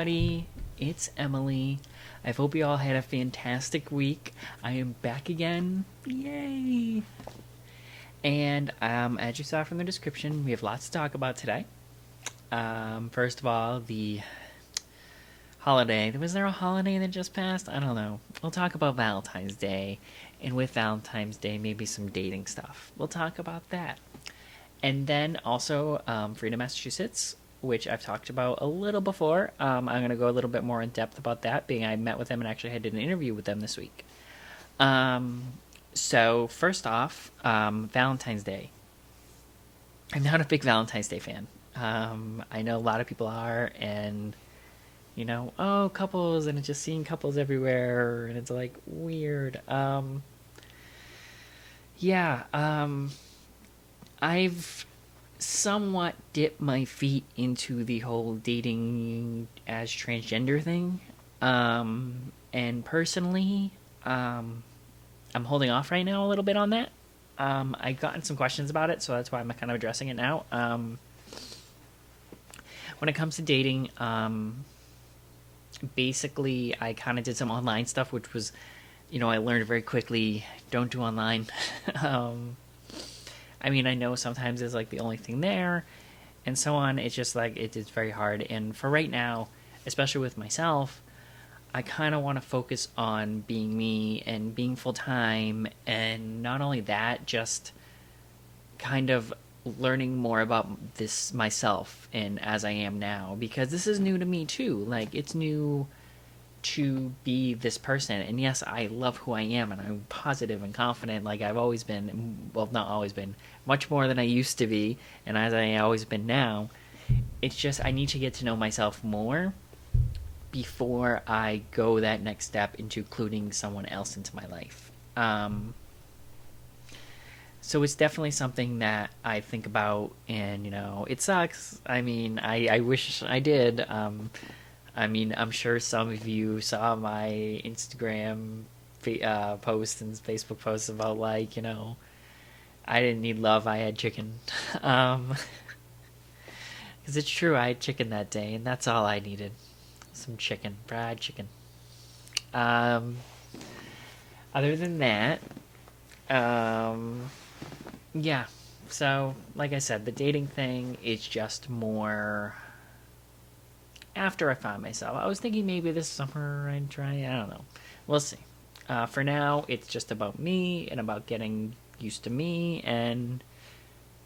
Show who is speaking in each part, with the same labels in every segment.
Speaker 1: everybody, it's Emily. I hope you all had a fantastic week. I am back again. Yay! And as you saw from the description, we have lots to talk about today. First of all, the holiday. Was there a holiday that just passed? I don't know. We'll talk about Valentine's Day. And with Valentine's Day, maybe some dating stuff. We'll talk about that. And then also Freedom, Massachusetts, which I've talked about a little before. I'm going to go a little bit more in depth about that, being I met with them and actually had an interview with them this week. So first off, Valentine's Day. I'm not a big Valentine's Day fan. I know a lot of people are, and oh, couples, and it's just seeing couples everywhere, and it's like weird. Yeah, I've somewhat dipped my feet into the whole dating as transgender thing. And personally, I'm holding off right now a little bit on that. I've gotten some questions about it, so that's why I'm kind of addressing it now. When it comes to dating, basically, I kind of did some online stuff, which was, I learned very quickly, don't do online. I mean, I know sometimes it's like the only thing there and so on. It's just like, it's very hard. And for right now, especially with myself, I kind of want to focus on being me and being full time. And not only that, just kind of learning more about this myself and as I am now, because this is new to me too. Like, it's new to be this person, and yes, I love who I am, and I'm positive and confident like I've always been. Well, not always been, much more than I used to be, and as I always been now. It's just I need to get to know myself more before I go that next step into including someone else into my life. So it's definitely something that I think about, and it sucks. I mean, I wish I did. I mean, I'm sure some of you saw my Instagram posts and Facebook posts about, like, I didn't need love, I had chicken. Because it's true, I had chicken that day, and that's all I needed. Some chicken, fried chicken. Other than that, yeah. So, like I said, the dating thing is just more after I found myself. I was thinking maybe this summer I'd try. I don't know. We'll see. For now, it's just about me and about getting used to me and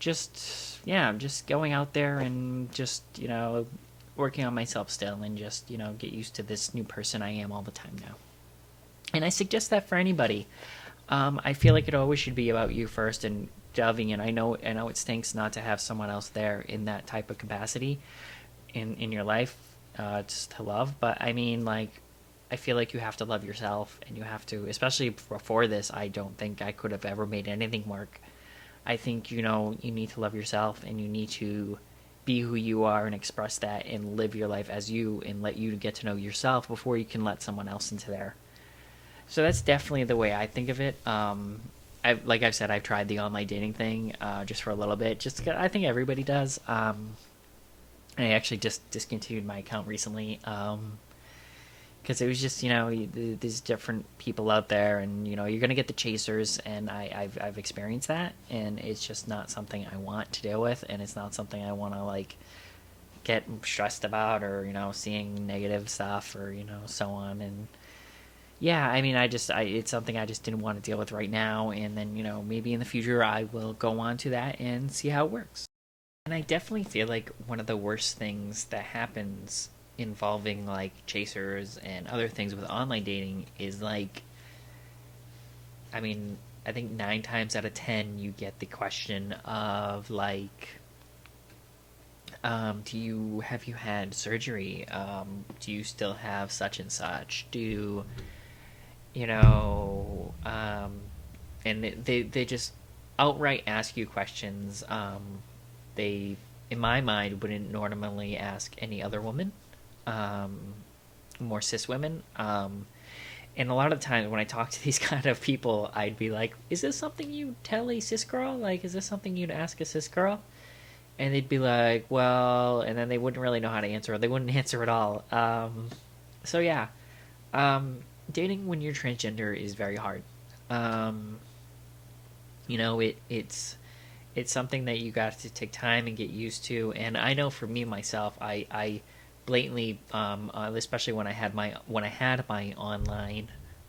Speaker 1: just going out there and just working on myself still and just get used to this new person I am all the time now. And I suggest that for anybody. I feel like it always should be about you first and delving in. I know it stinks not to have someone else there in that type of capacity in your life. Just to love, but I mean, like, I feel like you have to love yourself, and you have to, especially before this, I don't think I could have ever made anything work. I think you need to love yourself, and you need to be who you are and express that and live your life as you, and let you get to know yourself before you can let someone else into there. So that's definitely the way I think of it. Like I've said, I've tried the online dating thing just for a little bit. Just I think everybody does. I actually just discontinued my account recently because it was just these different people out there, and you're gonna get the chasers, and I've experienced that, and it's just not something I want to deal with, and it's not something I want to like get stressed about, or seeing negative stuff, or so on. And yeah, I mean, it's something I just didn't want to deal with right now, and then maybe in the future I will go on to that and see how it works. And I definitely feel like one of the worst things that happens involving like chasers and other things with online dating is like, I mean, I think 9 times out of 10 you get the question of like, have you had surgery? Do you still have such and such? You know, and they just outright ask you questions. They, in my mind, wouldn't normally ask any other woman, more cis women. And a lot of the times when I talk to these kind of people, I'd be like, is this something you tell a cis girl? Like, is this something you'd ask a cis girl? and they'd be like, well, and then they wouldn't really know how to answer, or they wouldn't answer at all. So yeah, dating when you're transgender is very hard. Um, it's something that you got to take time and get used to. And I know for me myself, I blatantly, especially when I had my online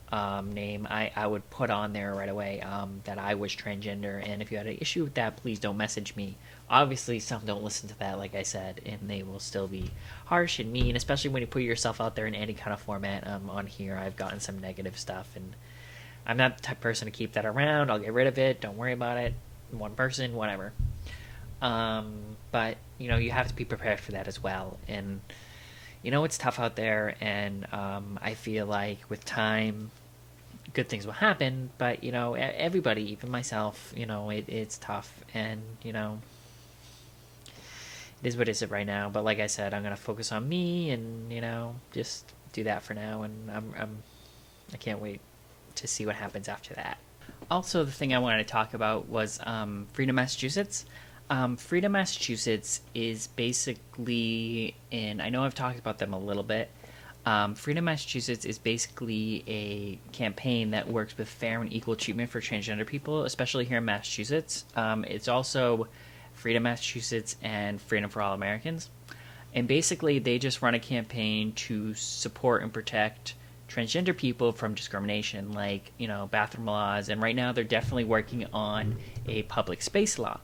Speaker 1: name, I would put on there right away that I was transgender. And if you had an issue with that, please don't message me. Obviously, some don't listen to that, like I said, and they will still be harsh and mean, especially when you put yourself out there in any kind of format. On here, I've gotten some negative stuff, and I'm not the type of person to keep that around. I'll get rid of it. Don't worry about it. One person, whatever. But you have to be prepared for that as well. And it's tough out there. And I feel like with time, good things will happen. But everybody, even myself, it's tough. And it is what it is right now. But like I said, I'm gonna focus on me, and just do that for now. And I can't wait to see what happens after that. Also, the thing I wanted to talk about was Freedom, Massachusetts. Freedom, Massachusetts is basically, and I know I've talked about them a little bit. Freedom, Massachusetts is basically a campaign that works with fair and equal treatment for transgender people, especially here in Massachusetts. It's also Freedom, Massachusetts and Freedom for All Americans. And basically, they just run a campaign to support and protect transgender people from discrimination, like bathroom laws. And right now they're definitely working on a public space law.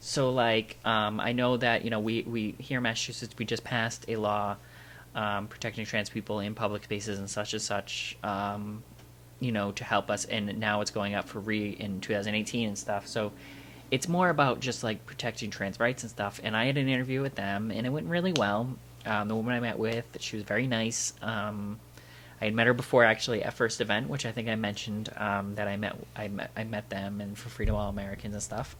Speaker 1: So like I know that we here in Massachusetts, we just passed a law protecting trans people in public spaces and such, to help us. And now it's going up for in 2018 and stuff. So it's more about just like protecting trans rights and stuff. And I had an interview with them, and it went really well. The woman I met with, she was very nice. I had met her before, actually, at first event, which I think I mentioned, that I met them, and for Freedom All Americans and stuff.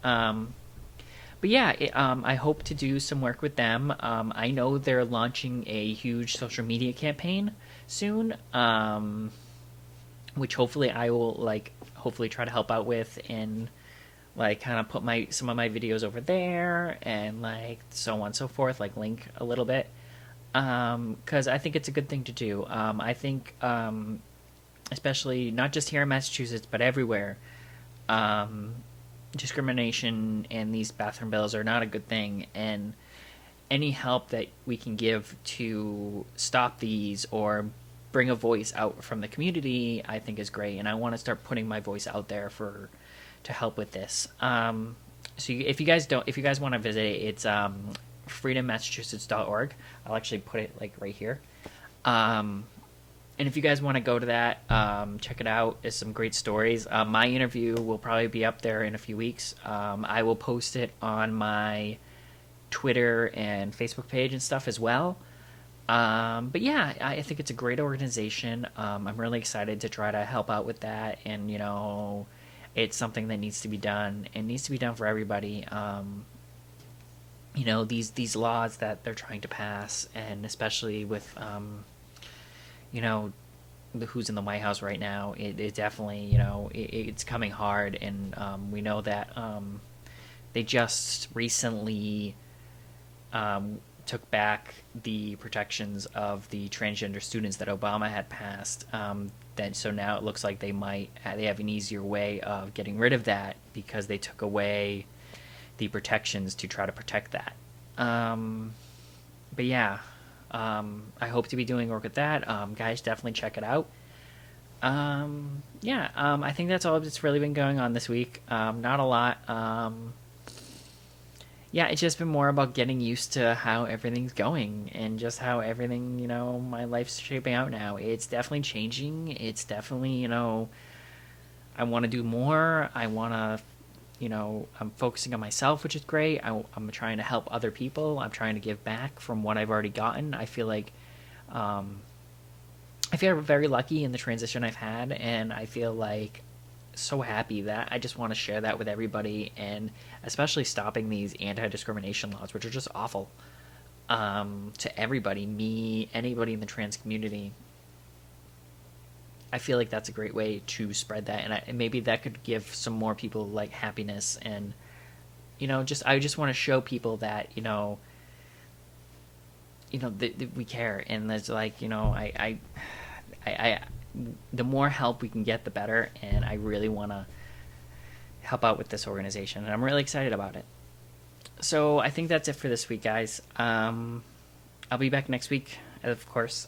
Speaker 1: But yeah, I hope to do some work with them. I know they're launching a huge social media campaign soon, which hopefully I will hopefully try to help out with, and kind of put some of my videos over there, and so on and so forth, link a little bit. Because I think it's a good thing to do. I think, especially not just here in Massachusetts, but everywhere, discrimination and these bathroom bills are not a good thing. And any help that we can give to stop these or bring a voice out from the community, I think is great. And I want to start putting my voice out there to help with this. So if you guys want to visit it, it's freedommassachusetts.org. I'll actually put it right here. And if you guys want to go to that, check it out. There's some great stories. My interview will probably be up there in a few weeks. I will post it on my Twitter and Facebook page and stuff as well. But yeah, I think it's a great organization. I'm really excited to try to help out with that. And, it's something that needs to be done. It needs to be done for everybody. These laws that they're trying to pass, and especially with who's in the White House right now, it definitely it's coming hard. And we know that they just recently took back the protections of the transgender students that Obama had passed. So now it looks like they have an easier way of getting rid of that, because they took away the protections to try to protect that. But yeah, I hope to be doing work with that. Guys, definitely check it out. I think that's all that's really been going on this week. Not a lot. It's just been more about getting used to how everything's going, and just how everything, my life's shaping out now. It's definitely changing. It's definitely, I want to do more. I want to, I'm focusing on myself, which is great. I'm trying to help other people. I'm trying to give back from what I've already gotten. I feel like, I feel very lucky in the transition I've had, and I feel so happy that I just want to share that with everybody, and especially stopping these anti-discrimination laws, which are just awful, to everybody, me, anybody in the trans community. I feel like that's a great way to spread that, and maybe that could give some more people happiness and I just want to show people that that we care, and there's like I the more help we can get, the better, and I really want to help out with this organization, and I'm really excited about it. So I think that's it for this week, guys. I'll be back next week, of course.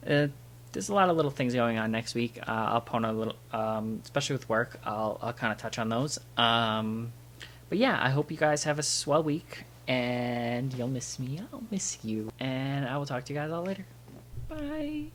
Speaker 1: There's a lot of little things going on next week. I'll put a little, especially with work. I'll kind of touch on those. But yeah, I hope you guys have a swell week, and you'll miss me. I'll miss you, and I will talk to you guys all later. Bye.